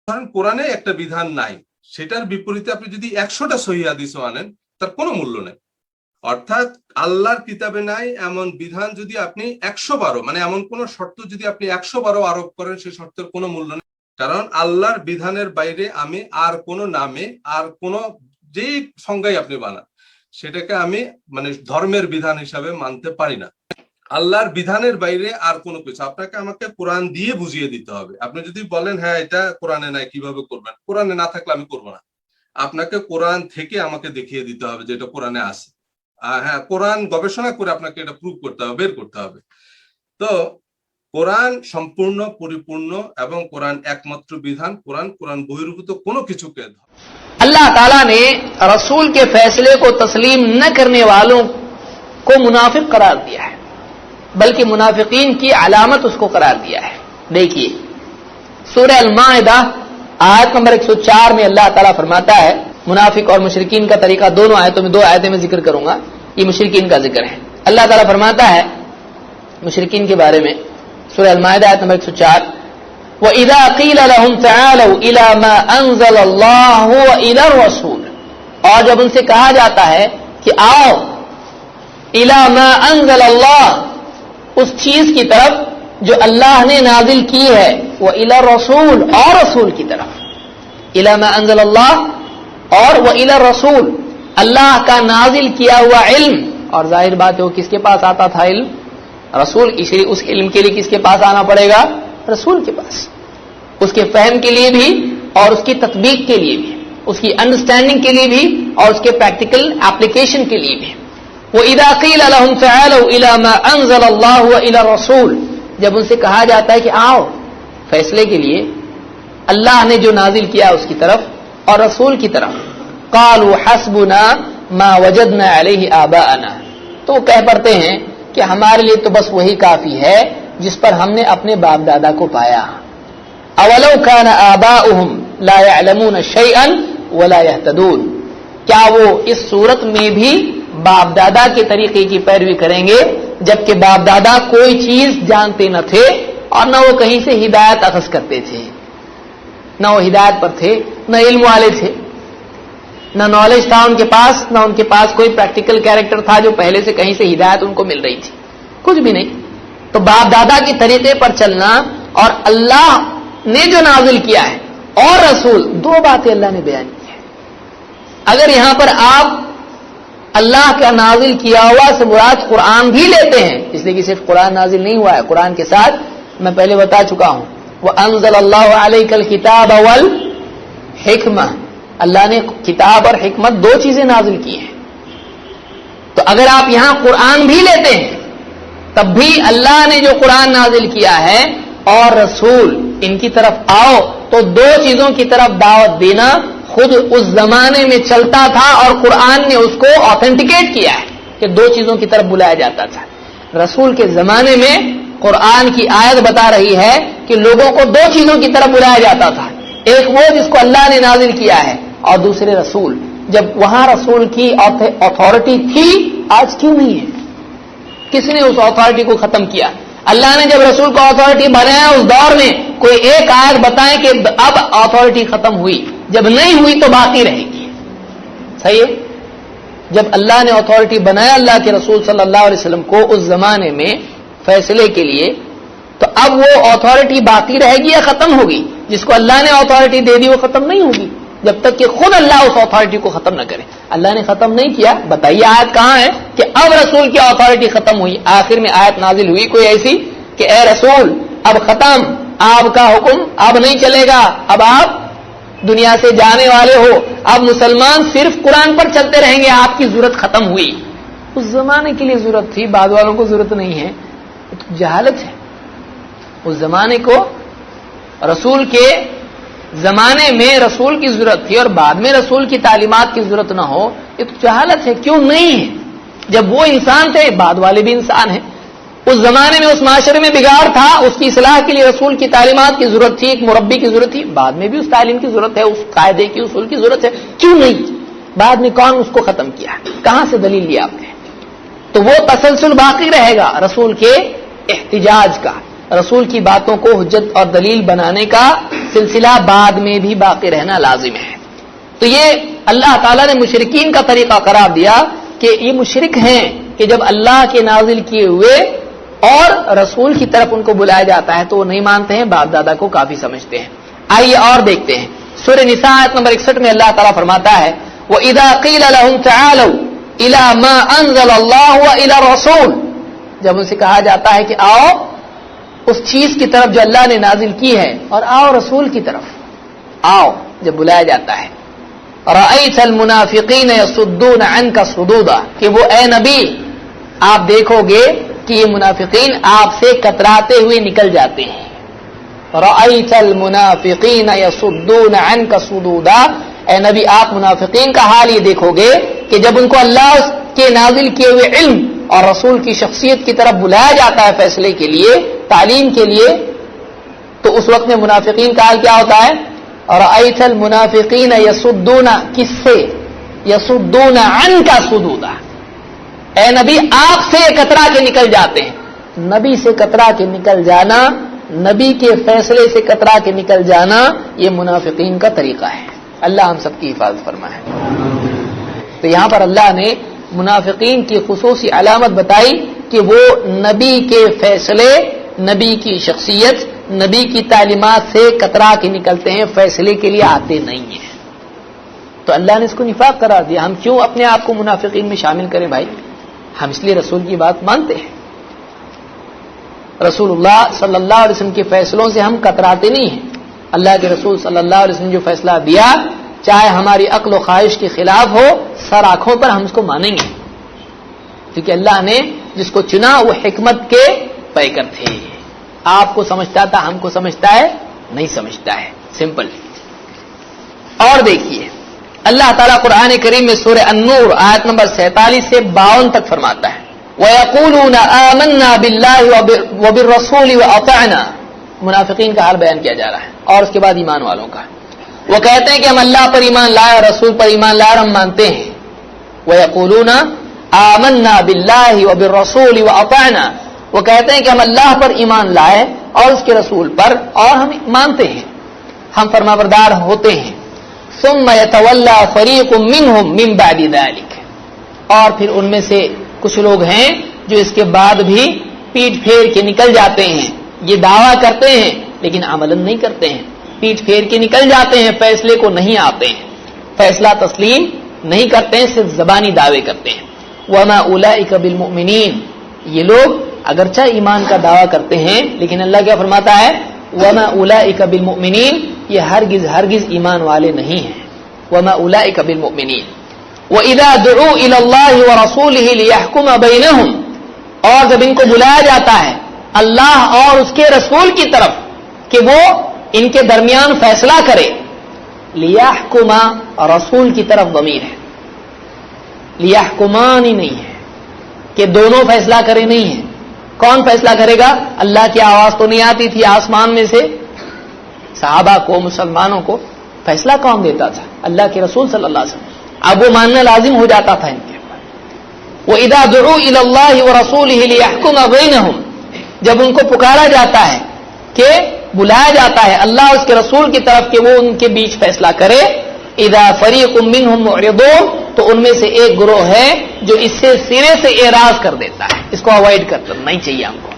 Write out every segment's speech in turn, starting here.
ধরেন কোরআনে একটা বিধান নাই, সেটার বিপরীতে আপনি যদি 100টা সহিহ হাদিসও আনেন তার কোনো মূল্য নেই। অর্থাৎ আল্লাহর কিতাবে নাই এমন বিধান যদি আপনি 100 বারও, মানে এমন কোন শর্ত যদি আপনি 100 বারও আরোপ করেন, সেই শর্তের কোনো মূল্য নেই। কারণ আল্লাহর বিধানের বাইরে আমি আর কোন নামে, আর কোন যেই সংজ্ঞাই আপনি বানান, সেটাকে আমি মানে ধর্মের বিধান হিসাবে মানতে পারি না। আল্লাহর বিধানের বাইরে আর কোনো কিছু আপনাকে আমাকে কোরআন দিয়ে বুঝিয়ে দিতে হবে। আপনি যদি বলেন হ্যাঁ এটা কোরআনে নাই, কিভাবে করবেন? কোরআনে না থাকলে আমি করবো না। আপনাকে কোরআন থেকে আমাকে দেখিয়ে দিতে হবে যে এটা কোরআনে আছে। হ্যাঁ, কোরআন গবেষণা করে আপনাকে এটা প্রুভ করতে হবে, বের করতে হবে। তো কোরআন সম্পূর্ণ পরিপূর্ণ এবং কোরআন একমাত্র বিধান। কোরআন বহির্ভূত কোনো কিছুকে अल्लाह ताला ने रसूल के फैसले को तस्लीम न करने वालों को मुनाफिक करार दिया है, बल्कि मुनाफिकीन की अलामत उसको करार दिया है। देखिए सूरह अल-माइदा आयत नंबर 104 में अल्लाह ताला फरमाता है, मुनाफिक और मुशरिकीन का तरीका दोनों आयतों में, दो आयतें में जिक्र करूंगा। ये मुशरिकीन का जिक्र है। अल्लाह ताला फरमाता है मुशरिकीन के बारे में, सूरह अल-माइदा आयत नंबर 104, وَإِذَا قِيلَ لَهُمْ تَعَالَوْا إِلَى مَا أَنزَلَ اللَّهُ وَإِلَى الرَّسُولِ, और जब उनसे कहा जाता है कि आओ इला मा अंज़ल अल्लाह, उस चीज की तरफ जो अल्लाह ने नाजिल की है, वो इला रसूल, और रसूल की तरफ। इला मा अंज़ल अल्लाह और वो इला रसूल, अल्लाह का नाजिल किया हुआ इल्म। और जाहिर बात है वो किसके पास आता था इल्म? रसूल। इसलिए उस इल्म के लिए किसके पास आना पड़ेगा? रसूल के पास। उसके फहम के लिए भी और उसकी तत्बीक के लिए भी, उसकी अंडरस्टैंडिंग के लिए भी और उसके प्रैक्टिकल एप्लीकेशन के लिए भी। वो इदा क़ील लहुम तआलू इला मा अंज़ल अल्लाह व इला रसूल, जब उनसे कहा जाता है कि आओ फैसले के लिए अल्लाह ने जो नाजिल किया उसकी तरफ और रसूल की तरफ, क़ालू हस्बुना मा वजदना अलैहि आबाअना, तो कह पड़ते हैं कि हमारे लिए तो बस वही काफी है जिस पर हमने अपने बाप दादा को पाया। अवलौ काना आबाउहुम ला यअलमून शैअन वला यहतदून, क्या वो इस सूरत में भी बाप दादा के तरीके की पैरवी करेंगे जबकि बाप दादा कोई चीज जानते न थे और न वो कहीं से हिदायत अखज़ करते थे, न वो हिदायत पर थे, न इल्म वाले थे, न नॉलेज था उनके पास, न उनके पास कोई प्रैक्टिकल कैरेक्टर था जो पहले से कहीं से हिदायत उनको मिल रही थी, कुछ भी नहीं। तो बाप दादा के तरीके पर चलना और अल्लाह ने जो नाजिल किया है और रसूल, दो बातें अल्लाह ने बयान की है। अगर यहां पर आप अल्लाह का नाजिल किया हुआ से मुराद कुरान भी लेते हैं, इसलिए कि सिर्फ कुरान नाजिल नहीं हुआ है, कुरान के साथ मैं पहले बता चुका हूं वह अंज़लल्लाहु अलैकल किताब वल हिकमा, अल्लाह ने किताब और हिकमत दो चीजें नाजिल की हैं। तो अगर आप यहां कुरान भी लेते हैं तब भी अल्लाह ने जो कुरान नाजिल किया है और रसूल, इनकी तरफ आओ, तो दो चीजों की तरफ दावत देना खुद उस जमाने में चलता था और कुरान ने उसको ऑथेंटिकेट किया है कि दो चीजों की तरफ बुलाया जाता था। रसूल के जमाने में कुरान की आयत बता रही है कि लोगों को दो चीजों की तरफ बुलाया जाता था, एक वो जिसको अल्लाह ने नाजिल किया है और दूसरे रसूल। जब वहां रसूल की अथॉरिटी थी, आज क्यों नहीं है? किसने उस अथॉरिटी को खत्म किया? अल्लाह ने जब रसूल को अथॉरिटी बनाया उस दौर में कोई एक आयत बताए कि अब अथॉरिटी खत्म हुई, जब नहीं हुई तो बाकी रहेगी। सही है? जब अल्लाह ने अथॉरिटी बनाया अल्लाह के रसूल सल्लल्लाहु अलैहि वसल्लम को उस जमाने में फैसले के लिए, तो अब वो अथॉरिटी बाकी रहेगी या खत्म होगी? जिसको अल्लाह ने अथॉरिटी दे दी वो खत्म नहीं होगी जब तक कि खुद अल्लाह उस अथॉरिटी को खत्म न करे। अल्लाह ने खत्म नहीं किया। बताइए आयत कहां है कि अब रसूल की अथॉरिटी खत्म हुई? आखिर में आयत नाजिल हुई कोई ऐसी कि ए रसूल अब खत्म, आपका हुक्म अब नहीं चलेगा, अब आप दुनिया से जाने वाले हो, अब मुसलमान सिर्फ कुरान पर चलते रहेंगे, आपकी जरूरत खत्म हुई। उस जमाने के लिए जरूरत थी, बाद वालों को जरूरत नहीं है, तो जहालत है। उस जमाने को रसूल के जमाने में रसूल की जरूरत थी और बाद में रसूल की तालीमात की जरूरत ना हो, ये तो जहालत है। क्यों नहीं है? जब वो इंसान थे, बाद वाले भी इंसान हैं। उस जमाने में उस माशरे में बिगाड़ था, उसकी इस्लाह के लिए रसूल की तालीमात की जरूरत थी, एक मुरब्बी की जरूरत थी, बाद में भी उस तालीम की जरूरत है, उस कायदे की उसूल की जरूरत है। क्यों नहीं? बाद में कौन उसको खत्म किया? कहां से दलील लिया आपने? तो वो तसलसल बाकी रहेगा रसूल के एहतिजाज का, रसूल की बातों को हुज्जत और दलील बनाने का सिलसिला बाद में भी बाकी रहना लाजिम है। तो ये अल्लाह ताला ने मुशरिकीन का तरीका करार दिया कि ये मुशरिक हैं कि जब अल्लाह के नाजिल किए हुए और रसूल की तरफ उनको बुलाया जाता है तो वो नहीं मानते हैं, बाप दादा को काफी समझते हैं। आइए और देखते हैं, सूरह निसा आयत नंबर 61 में अल्लाह ताला फरमाता है वइज़ा क़ील लहुम तआलू इला मा अंज़ल अल्लाह व इला रसूल, जब उनसे कहा जाता है कि आओ उस चीज की तरफ जो अल्लाह ने नाजिल की है और आओ रसूल की तरफ, आओ जब बुलाया जाता है, रअयतल मुनाफिकीन यसुद्दून अन्का सुदूदा, कि वो ए नबी आप देखोगे कि ये मुनाफिकीन आपसे कतराते हुए निकल जाते हैं। रअयतल मुनाफिकीन यसुद्दून अन्का सुदूदा, ए नबी आप मुनाफिकीन का हाल ये देखोगे कि जब उनको अल्लाह के नाजिल किए हुए इल्म और रसूल की शख्सियत की तरफ बुलाया जाता है फैसले के लिए, तालीम के लिए, तो उस वक्त में मुनाफिकीन का हाल क्या होता है? रअयतल मुनाफिकीन यसुद्दूना, किससे? यसुद्दूना अन्का सुदूदा, ए नबी आपसे कतरा के निकल जाते हैं। नबी से कतरा के निकल जाना, नबी के फैसले से कतरा के निकल जाना, ये मुनाफिकीन का तरीका है। अल्लाह हम सबकी हिफाजत फरमाए। तो यहां पर अल्लाह ने मुनाफिकीन की खुसूसी अलामत बताई कि वो नबी के फैसले, नबी की शख्सियत, नबी की तालीमात से कतरा के निकलते हैं, फैसले के लिए आते नहीं हैं। तो अल्लाह ने इसको निफाक करार दिया। हम क्यों अपने आप को मुनाफिकीन में शामिल करें भाई? हम इसलिए रसूल की बात मानते हैं, रसूलुल्लाह सल्लल्लाहु अलैहि वसल्लम के फैसलों से हम कतराते नहीं हैं। अल्लाह के रसूल सल्लल्लाहु अलैहि वसल्लम जो फैसला दिया, चाहे हमारी अक्ल व ख्वाहिश के खिलाफ हो, सर आंखों पर हम उसको मानेंगे, क्योंकि अल्लाह ने जिसको चुना वो हिकमत के पैकर थे। आपको समझता था, हमको समझता है, नहीं समझता है, सिंपल। और देखिए अल्लाह ताला कुरान करीम में सूरह अन-नूर आयत नंबर 47 से 52 तक फरमाता है वयक़ूलूना आमन्ना बिल्लाहि व बिर्रसूलि व अतअना, मुनाफिकीन का हाल बयान किया जा रहा है, और उसके बाद ईमान वालों का। वो कहते हैं कि हम अल्लाह पर ईमान लाए, रसूल पर ईमान लाए, हम मानते हैं। वयक़ूलूना आमन्ना बिल्लाहि व बिर्रसूलि व अतअना, वो कहते हैं कि हम अल्लाह पर ईमान लाए और उसके रसूल पर, और हम मानते हैं, हम फरमाबरदार होते हैं। सुम्मा यतवल्ला फरीक़ुम मिनहुम मिन बादि ज़ालिक, और फिर उनमें से कुछ लोग हैं जो इसके बाद भी पीठ फेर के निकल जाते हैं। ये दावा करते हैं लेकिन अमलन नहीं करते हैं, पीठ फेर के निकल जाते हैं, फैसले को नहीं आते हैं, फैसला तस्लीम नहीं करते हैं, सिर्फ ज़बानी दावे करते हैं। वमा उलाइका बिल मुमिनीन, ये लोग अगरचा ईमान का दावा करते हैं, लेकिन अल्लाह क्या फरमाता है? वमा उलाइका बिल मुमिनीन, ये हरगिज हरगिज ईमान वाले नहीं हैं। वमा उलाइका बिल मुमिनीन व इज़ा दुऊ इलल्लाहि व रसूलिहि लियहकुम बैनहुम, और जब इनको बुलाया जाता है अल्लाह और उसके रसूल की तरफ कि वो इनके दरमियान फैसला करे, लियहकुमा, रसूल की तरफ दमीर है, लियहकुमान ही नहीं है कि दोनों फैसला करे, नहीं है। कौन फैसला करेगा? अल्लाह की आवाज तो नहीं आती थी आसमान में से सहाबा को, मुसलमानों को फैसला कौन देता था? अल्लाह के रसूल सल्लल्लाहु अलैहि वसल्लम। अब वो मानना लाजिम हो जाता था इनके ऊपर। वो इज़ा दुऊ इलल्लाहि व रसूलिहि लियहकुम बैनहुम, जब उनको पुकारा जाता है कि बुलाया जाता है अल्लाह उसके रसूल की तरफ कि वो उनके बीच फैसला करे, इज़ा फरीक़ुम मिनहुम मुअरिदून, तो उनमें से एक गिरोह है जो इससे सिरे से एराज कर देता है, इसको अवॉइड करता नहीं चाहिए हमको।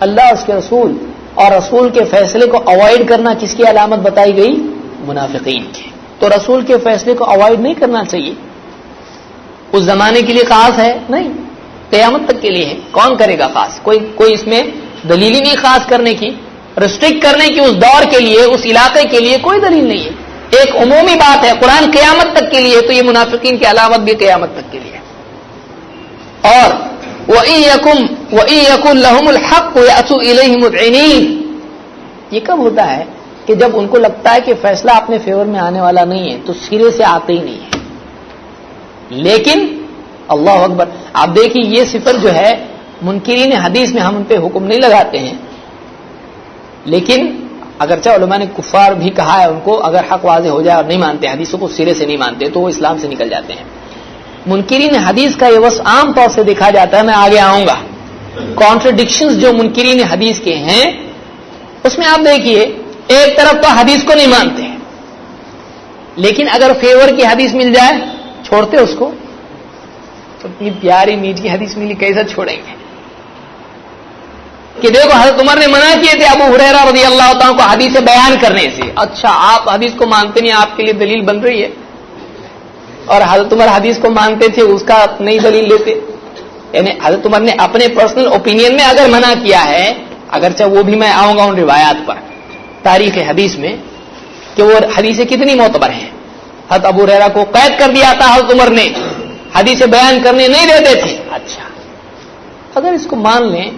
अल्लाह उसके रसूल और रसूल के फैसले को अवॉइड करना किसकी अलामत बताई गई? मुनाफिकीन की। तो रसूल के फैसले को अवॉइड नहीं करना चाहिए। उस जमाने के लिए खास है नहीं, क़यामत तक के लिए है। कौन करेगा खास? कोई इसमें दलील ही नहीं खास करने की, रिस्ट्रिक्ट करने की। उस दौर के लिए, उस इलाके के लिए कोई दलील नहीं है। एक उमूमी बात है, कुरान क़यामत तक के लिए, तो ये मुनाफिकीन की अलामत भी क़यामत तक के लिए। और वइयकुन लहुमुल हक़ यअतू इलैहि मुज़इनीन, ये कब होता है? कि जब उनको लगता है कि फैसला अपने फेवर में आने वाला नहीं है, तो सिरे से आते ही नहीं है। लेकिन अल्लाह अकबर, आप देखिए ये सिफर जो है मुनकिरीन हदीस में हम उन पे हुक्म नहीं लगाते हैं, लेकिन अगरचा उलमा ने कुफार भी कहा है उनको, अगर हक वाज़ेह हो जाए और नहीं मानते, हदीसों को सिरे से नहीं मानते, तो वो इस्लाम से निकल जाते हैं। मुनकिरीन हदीस का ये वस आम तौर से देखा जाता है, मैं आगे आऊंगा। कॉन्ट्रडिक्शंस जो मुनकिरीन हदीस के हैं उसमें आप देखिए, ایک طرف تو حدیث کو نہیں مانتے ہیں، لیکن اگر فیور کی حدیث مل جائے چھوڑتے اس کو؟ اتنی پیاری میٹھی حدیث ملی کیسا چھوڑیں گے؟ کہ دیکھو حضرت عمر نے منع کیے تھے ابو ہریرہ رضی اللہ تعالیٰ کو حدیث بیان کرنے سے. اچھا آپ حدیث کو مانتے نہیں، آپ کے لیے دلیل بن رہی ہے، اور حضرت عمر حدیث کو مانتے تھے، اس کا نئی دلیل لیتے. یعنی حضرت عمر نے اپنے پرسنل اوپینین میں اگر منع کیا ہے، اگرچہ وہ بھی میں آؤں گا ان روایات پر تاریخ حدیث میں کہ وہ حدیثیں کتنی معتبر ہیں. حضرت ابو ہریرہ کو قید کر دیا تھا حضرت عمر نے، حدیث بیان کرنے نہیں دیتے تھے. اچھا اگر اس کو مان لیں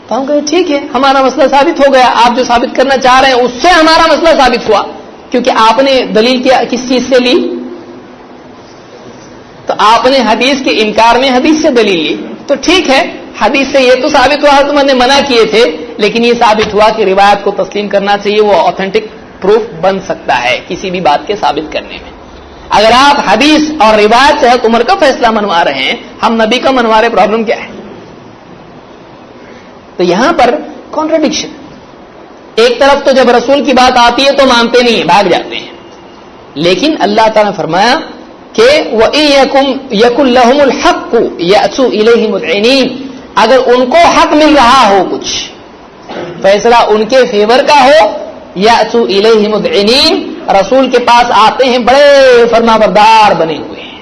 تو ہم کہیں ٹھیک ہے، ہمارا مسئلہ ثابت ہو گیا. آپ جو ثابت کرنا چاہ رہے ہیں اس سے ہمارا مسئلہ ثابت ہوا، کیونکہ آپ نے دلیل کیا کس چیز سے لی؟ تو آپ نے حدیث کے انکار میں حدیث سے دلیل لی. تو ٹھیک ہے، حدیث سے یہ تو ثابت ہوا حضرت عمر نے منع کیے تھے، لیکن یہ ثابت ہوا کہ روایت کو تسلیم کرنا چاہیے، وہ آتھینٹک پروف بن سکتا ہے کسی بھی بات کے ثابت کرنے میں. اگر آپ حدیث اور روایت سے حضرت عمر کا فیصلہ منوا رہے ہیں، ہم نبی کا منوا رہے، پرابلم کیا ہے؟ تو یہاں پر کانٹرڈکشن. ایک طرف تو جب رسول کی بات آتی ہے تو مانتے نہیں ہیں، بھاگ جاتے ہیں، لیکن اللہ تعالیٰ نے فرمایا کہ وَإِن يَكُن لَّهُمُ الْحَقُّ يَأْتُوا إِلَيْهِ مُذْعِنِينَ، اگر ان کو حق مل رہا ہو، کچھ فیصلہ ان کے فیور کا ہو، یأتوا الیہ مذعنین، رسول کے پاس آتے ہیں بڑے فرمانبردار بنے ہوئے ہیں.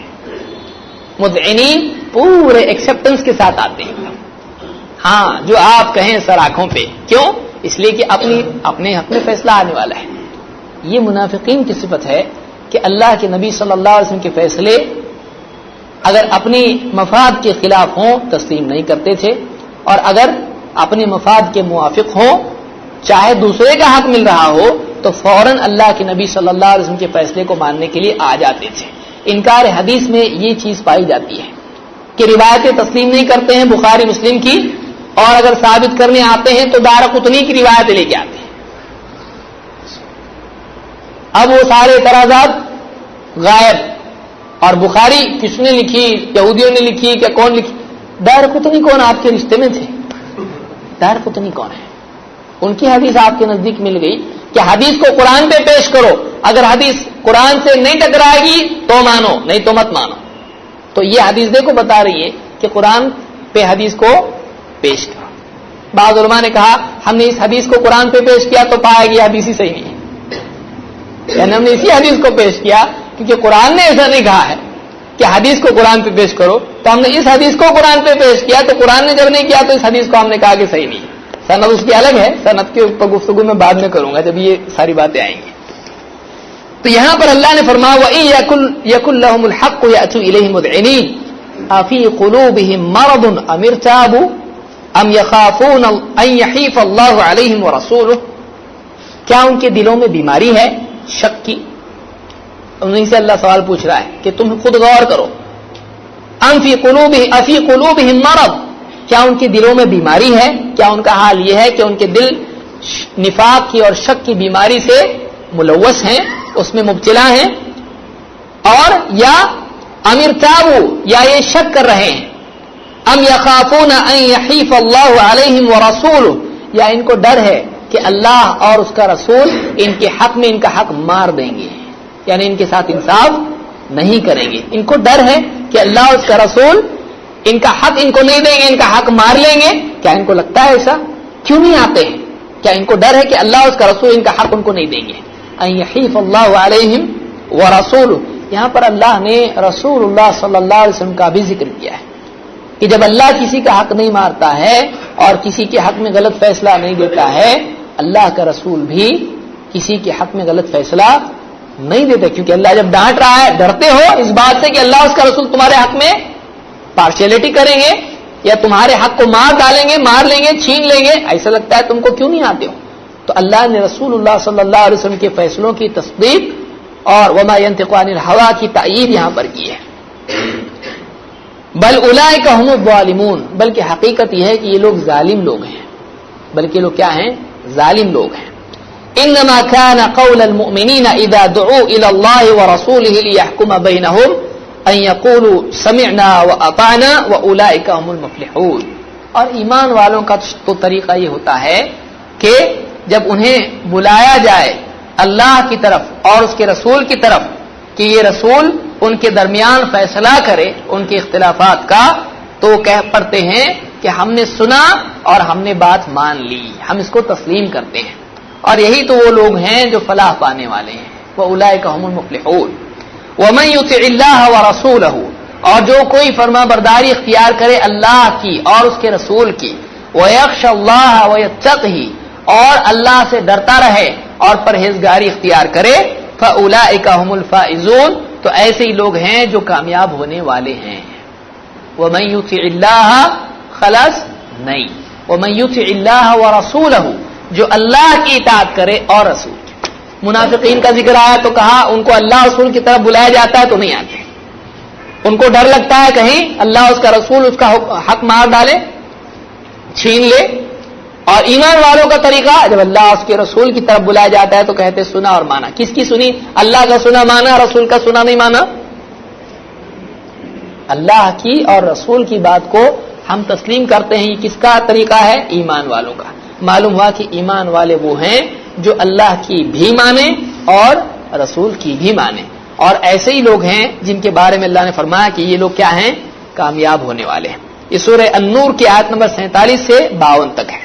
مذعنین پورے ایکسپٹنس کے ساتھ آتے ہیں، ہاں جو آپ کہیں سر آنکھوں پہ. کیوں؟ اس لیے کہ اپنے حق میں فیصلہ آنے والا ہے. یہ منافقین کی صفت ہے کہ اللہ کے نبی صلی اللہ علیہ وسلم کے فیصلے اگر اپنی مفاد کے خلاف ہوں تسلیم نہیں کرتے تھے، اور اگر اپنے مفاد کے موافق ہوں، چاہے دوسرے کا حق مل رہا ہو، تو فوراً اللہ کے نبی صلی اللہ علیہ وسلم کے فیصلے کو ماننے کے لیے آ جاتے تھے. انکار حدیث میں یہ چیز پائی جاتی ہے کہ روایتیں تسلیم نہیں کرتے ہیں بخاری مسلم کی، اور اگر ثابت کرنے آتے ہیں تو دارقطنی کی روایتیں لے کے آتے ہیں. اب وہ سارے اعتراضات غائب، اور بخاری کس نے لکھی؟ یہودیوں نے لکھی کہ کون لکھی؟ دارقطنی کون آپ کے رشتے میں تھے؟ دارقطنی کون ہے؟ ان کی حدیث آپ کے نزدیک مل گئی کہ حدیث کو قرآن پہ پیش کرو، اگر حدیث قرآن سے نہیں ٹکرائے گی تو مانو، نہیں تو مت مانو. تو یہ حدیث دیکھو بتا رہی ہے کہ قرآن پہ حدیث کو پیش کرو. بعض علماء نے کہا ہم نے اس حدیث کو قرآن پہ پیش کیا تو پایا گیا حدیث ہی صحیح نہیں ہے، یعنی ہم نے اسی حدیث کو پیش کیا کیونکہ قرآن نے ایسا نہیں کہا ہے کہ حدیث کو قرآن پہ پیش کرو، تو ہم نے اس حدیث کو قرآن پہ پیش کیا. تو قرآن نے جب نہیں کیا تو اس حدیث کو ہم نے کہا کہ صحیح نہیں ہے. سند اس کی الگ ہے، سند کے اوپر گفتگو میں بعد میں کروں گا جب یہ ساری باتیں آئیں گی. تو یہاں پر اللہ نے فرمایا وَإِن يَكُن لَّهُمُ الْحَقُّ يَأْتُوا إِلَيْهِ مُذْعِنِينَ أَفِي قُلُوبِهِم مَّرَضٌ أَمِ ارْتَابُوا أَمْ يَخَافُونَ أَن يَحِيفَ اللَّهُ عَلَيْهِمْ وَرَسُولُهُ، کیا ان کے دلوں میں بیماری ہے شک کی؟ انہیں سے اللہ سوال پوچھ رہا ہے کہ تم خود غور کرو. أَفِي قُلُوبِهِم مَّرَضٌ، کیا ان کے دلوں میں بیماری ہے؟ کیا ان کا حال یہ ہے کہ ان کے دل نفاق کی اور شک کی بیماری سے ملوث ہیں، اس میں مبتلا ہیں؟ اور یا ام ارتابوا، یا یہ شک کر رہے ہیں، ام یخافون ان یحیف اللہ علیہم ورسولہ، یا ان کو ڈر ہے کہ اللہ اور اس کا رسول ان کے حق میں ان کا حق مار دیں گے، یعنی ان کے ساتھ انصاف نہیں کریں گے. ان کو ڈر ہے کہ اللہ اور اس کا رسول ان کا حق ان کو نہیں دیں گے، ان کا حق مار لیں گے. کیا ان کو لگتا ہے ایسا؟ کیوں نہیں آتے ہیں؟ کیا ان کو ڈر ہے کہ اللہ اور اس کا رسول ان کا حق ان کو نہیں دیں گے؟ ان یحیف اللہ علیہم ورسولہ، یہاں پر اللہ نے رسول اللہ صلی اللہ علیہ وسلم کا بھی ذکر کیا ہے کہ جب اللہ کسی کا حق نہیں مارتا ہے اور کسی کے حق میں غلط فیصلہ نہیں دیتا ہے، اللہ کا رسول بھی کسی کے حق میں غلط فیصلہ نہیں دیتے. کیونکہ اللہ جب ڈانٹ رہا ہے، ڈرتے ہو اس بات سے کہ اللہ اس کا رسول تمہارے حق میں پارشیلٹی کریں گے یا تمہارے حق کو مار ڈالیں گے، مار لیں گے، چھین لیں گے، ایسا لگتا ہے تم کو کیوں نہیں آتے ہو؟ تو اللہ نے رسول اللہ صلی اللہ علیہ وسلم کے فیصلوں کی تصدیق اور وما ينطق عن الهوى کی تائید یہاں پر کی ہے. بل اولئک هم الظالمون، بلکہ حقیقت یہ ہے کہ یہ لوگ ظالم لوگ ہیں، بلکہ لوگ کیا ہیں؟ ظالم لوگ ہیں. انما كان قول المؤمنين اذا دعوا الى الله ورسوله ليحكم بينهم ان يقولوا سمعنا واطعنا واولئك هم المفلحون. اور ایمان والوں کا تو طریقہ یہ ہوتا ہے کہ جب انہیں بلایا جائے اللہ کی طرف اور اس کے رسول کی طرف کہ یہ رسول ان کے درمیان فیصلہ کرے ان کے اختلافات کا، تو کہہ پڑتے ہیں کہ ہم نے سنا اور ہم نے بات مان لی، ہم اس کو تسلیم کرتے ہیں۔ اور یہی تو وہ لوگ ہیں جو فلاح پانے والے ہیں، وَأُولَٰئِكَ هُمُ الْمُفْلِحُونَ۔ وَمَن يُطِعِ اللَّهَ وَرَسُولَهُ، اور جو کوئی فرما برداری اختیار کرے اللہ کی اور اس کے رسول کی، وَيَخْشَ اللَّهَ وَيَتَّقْهِ، اور اللہ سے ڈرتا رہے اور پرہیزگاری اختیار کرے، فَأُولَٰئِكَ هُمُ الْفَائِزُونَ، تو ایسے ہی لوگ ہیں جو کامیاب ہونے والے ہیں۔ وَمَن يُطِعِ اللَّهَ خلص نہیں، وَمَن يُطِعِ اللَّهَ وَرَسُولَهُ، جو اللہ کی اطاعت کرے اور رسول کی۔ منافقین کا ذکر آیا تو کہا ان کو اللہ رسول کی طرف بلایا جاتا ہے تو نہیں آتے، ان کو ڈر لگتا ہے کہیں اللہ اس کا رسول اس کا حق مار ڈالے، چھین لے۔ اور ایمان والوں کا طریقہ جب اللہ اس کے رسول کی طرف بلایا جاتا ہے تو کہتے سنا اور مانا۔ کس کی سنی؟ اللہ کا سنا مانا، رسول کا سنا نہیں مانا۔ اللہ کی اور رسول کی بات کو ہم تسلیم کرتے ہیں، یہ کس کا طریقہ ہے؟ ایمان والوں کا۔ معلوم ہوا کہ ایمان والے وہ ہیں جو اللہ کی بھی مانے اور رسول کی بھی مانے، اور ایسے ہی لوگ ہیں جن کے بارے میں اللہ نے فرمایا کہ یہ لوگ کیا ہیں؟ کامیاب ہونے والے ہیں۔ یہ سورہ النور کی آیت نمبر 47 سے 52 تک ہے۔